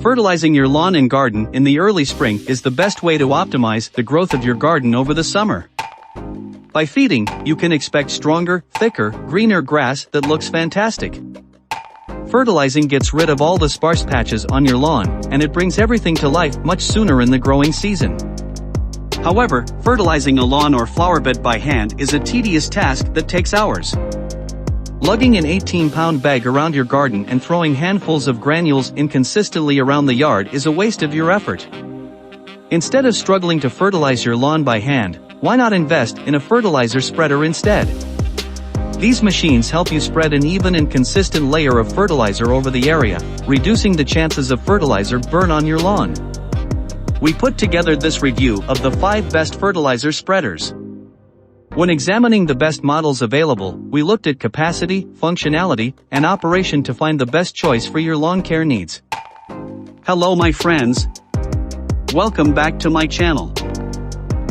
Fertilizing your lawn and garden in the early spring is the best way to optimize the growth of your garden over the summer. By feeding, you can expect stronger, thicker, greener grass that looks fantastic. Fertilizing gets rid of all the sparse patches on your lawn, and it brings everything to life much sooner in the growing season. However, fertilizing a lawn or flower bed by hand is a tedious task that takes hours. Lugging an 18-pound bag around your garden and throwing handfuls of granules inconsistently around the yard is a waste of your effort. Instead of struggling to fertilize your lawn by hand, why not invest in a fertilizer spreader instead? These machines help you spread an even and consistent layer of fertilizer over the area, reducing the chances of fertilizer burn on your lawn. We put together this review of the 5 best fertilizer spreaders. When examining the best models available, we looked at capacity, functionality, and operation to find the best choice for your lawn care needs. Hello my friends. Welcome back to my channel.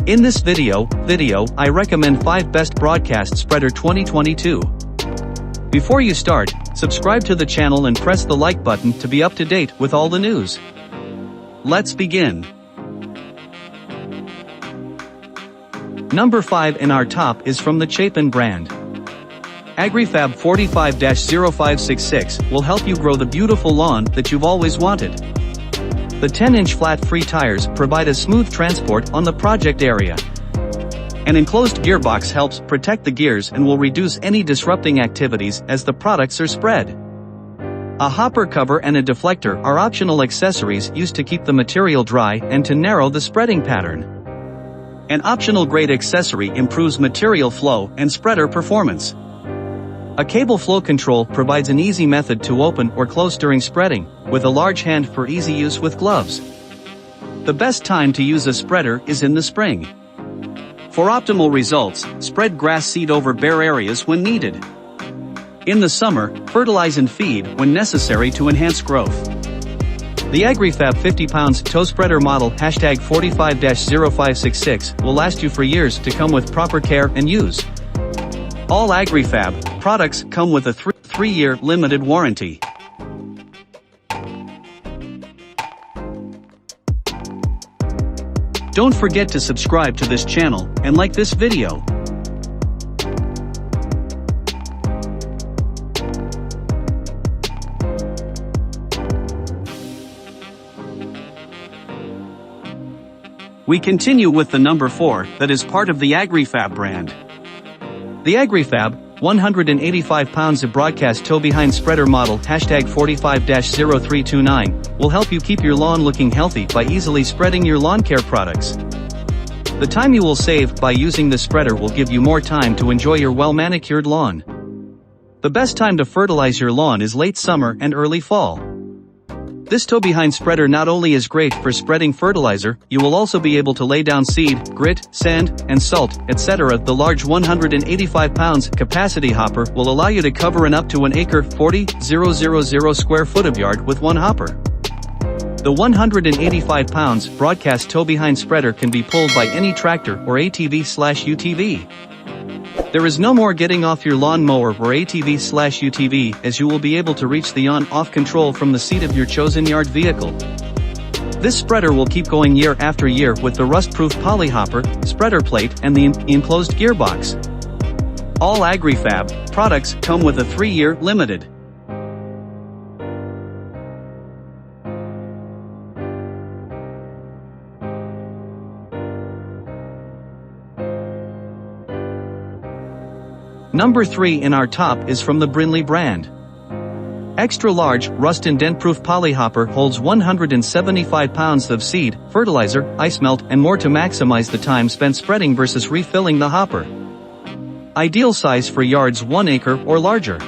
In this video, I recommend 5 best broadcast spreader 2022. Before you start, subscribe to the channel and press the like button to be up to date with all the news. Let's begin. Number 5 in our top is from the Chapin brand. Agri-Fab 45-0566 will help you grow the beautiful lawn that you've always wanted. The 10-inch flat-free tires provide a smooth transport on the project area. An enclosed gearbox helps protect the gears and will reduce any disrupting activities as the products are spread. A hopper cover and a deflector are optional accessories used to keep the material dry and to narrow the spreading pattern. An optional grade accessory improves material flow and spreader performance. A cable flow control provides an easy method to open or close during spreading, with a large hand for easy use with gloves. The best time to use a spreader is in the spring. For optimal results, spread grass seed over bare areas when needed. In the summer, fertilize and feed when necessary to enhance growth. The Agri-Fab 50 pounds toe spreader model #45-0566 will last you for years to come with proper care and use. All Agri-Fab products come with a 3-year limited warranty. Don't forget to subscribe to this channel and like this video. We continue with the number 4 that is part of the Agri-Fab brand. The Agri-Fab 185 pounds of broadcast toe behind spreader model #45-0329 will help you keep your lawn looking healthy by easily spreading your lawn care products. The time you will save by using the spreader will give you more time to enjoy your well-manicured lawn. The best time to fertilize your lawn is late summer and early fall. This toe-behind spreader not only is great for spreading fertilizer, you will also be able to lay down seed, grit, sand, and salt, etc. The large 185 pounds capacity hopper will allow you to cover an up to 1 acre 40,000 square foot of yard with one hopper. The 185 pounds broadcast toe-behind spreader can be pulled by any tractor or ATV/UTV. There is no more getting off your lawn mower or ATV/UTV, as you will be able to reach the on-off control from the seat of your chosen yard vehicle. This spreader will keep going year after year with the rust-proof poly hopper, spreader plate, and the enclosed gearbox. All Agri-Fab products come with a 3-year limited. Number 3 in our top is from the Brinly brand. Extra large, rust and dent-proof poly hopper holds 175 pounds of seed, fertilizer, ice melt, and more to maximize the time spent spreading versus refilling the hopper. Ideal size for yards 1 acre or larger.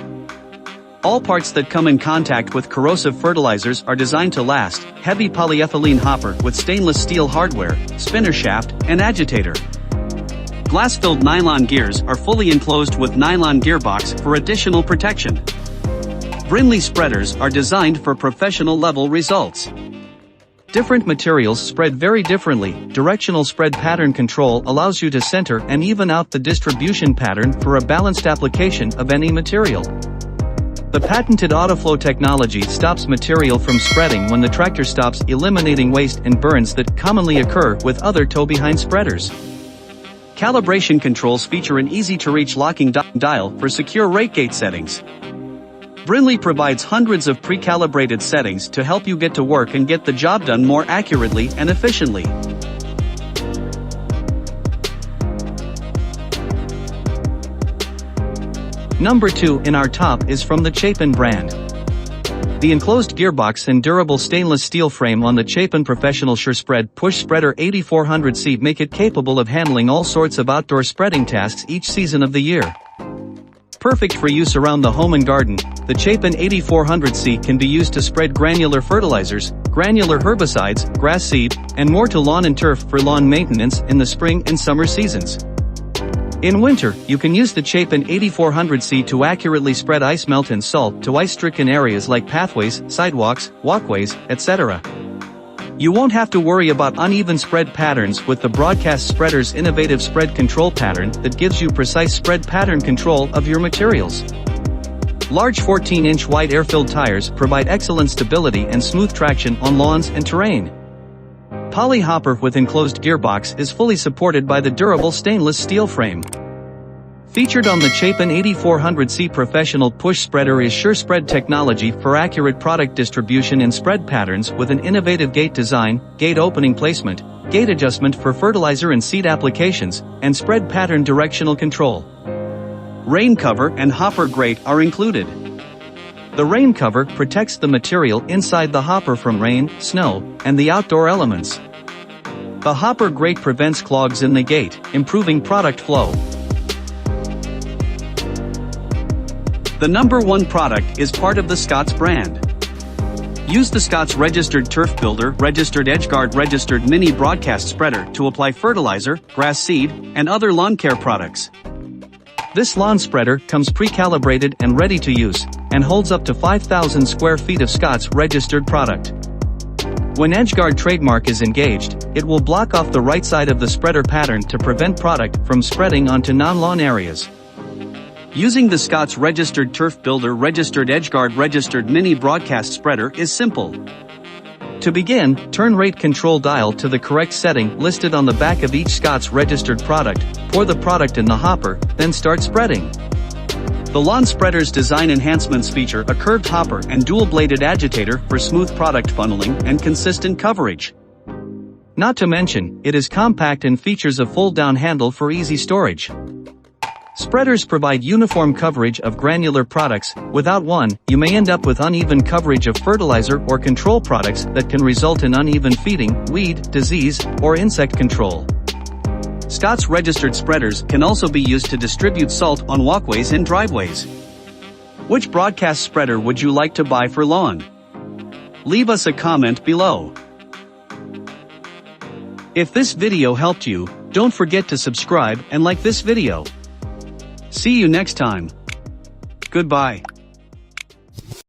All parts that come in contact with corrosive fertilizers are designed to last. Heavy polyethylene hopper with stainless steel hardware, spinner shaft, and agitator. Glass-filled nylon gears are fully enclosed with nylon gearbox for additional protection. Brinly spreaders are designed for professional-level results. Different materials spread very differently. Directional spread pattern control allows you to center and even out the distribution pattern for a balanced application of any material. The patented autoflow technology stops material from spreading when the tractor stops, eliminating waste and burns that commonly occur with other tow-behind spreaders. Calibration controls feature an easy-to-reach locking dial for secure rate gate settings. Brinly provides hundreds of pre-calibrated settings to help you get to work and get the job done more accurately and efficiently. Number 2 in our top is from the Chapin brand. The enclosed gearbox and durable stainless steel frame on the Chapin Professional SureSpread Push Spreader 8400C make it capable of handling all sorts of outdoor spreading tasks each season of the year. Perfect for use around the home and garden, the Chapin 8400C can be used to spread granular fertilizers, granular herbicides, grass seed, and more to lawn and turf for lawn maintenance in the spring and summer seasons. In winter, you can use the Chapin 8400C to accurately spread ice melt and salt to ice-stricken areas like pathways, sidewalks, walkways, etc. You won't have to worry about uneven spread patterns with the Broadcast Spreader's innovative spread control pattern that gives you precise spread pattern control of your materials. Large 14-inch wide air-filled tires provide excellent stability and smooth traction on lawns and terrain. Poly hopper with enclosed gearbox is fully supported by the durable stainless steel frame. Featured on the Chapin 8400C Professional Push Spreader is SureSpread technology for accurate product distribution in spread patterns with an innovative gate design, gate opening placement, gate adjustment for fertilizer and seed applications, and spread pattern directional control. Rain cover and hopper grate are included. The rain cover protects the material inside the hopper from rain, snow, and the outdoor elements. The hopper grate prevents clogs in the gate, improving product flow. The number 1 product is part of the Scotts brand. Use the Scotts Registered Turf Builder, Registered EdgeGuard, Registered Mini Broadcast Spreader to apply fertilizer, grass seed, and other lawn care products. This lawn spreader comes pre-calibrated and ready to use, and holds up to 5,000 square feet of Scotts registered product. When EdgeGuard trademark is engaged, it will block off the right side of the spreader pattern to prevent product from spreading onto non-lawn areas. Using the Scotts Registered Turf Builder Registered EdgeGuard Registered Mini Broadcast Spreader is simple. To begin, turn rate control dial to the correct setting listed on the back of each Scotts registered product, pour the product in the hopper, then start spreading. The lawn spreader's design enhancements feature a curved hopper and dual-bladed agitator for smooth product funneling and consistent coverage. Not to mention, it is compact and features a fold-down handle for easy storage. Spreaders provide uniform coverage of granular products. Without one, you may end up with uneven coverage of fertilizer or control products that can result in uneven feeding, weed, disease, or insect control. Scotts registered spreaders can also be used to distribute salt on walkways and driveways. Which broadcast spreader would you like to buy for lawn? Leave us a comment below. If this video helped you, don't forget to subscribe and like this video. See you next time. Goodbye.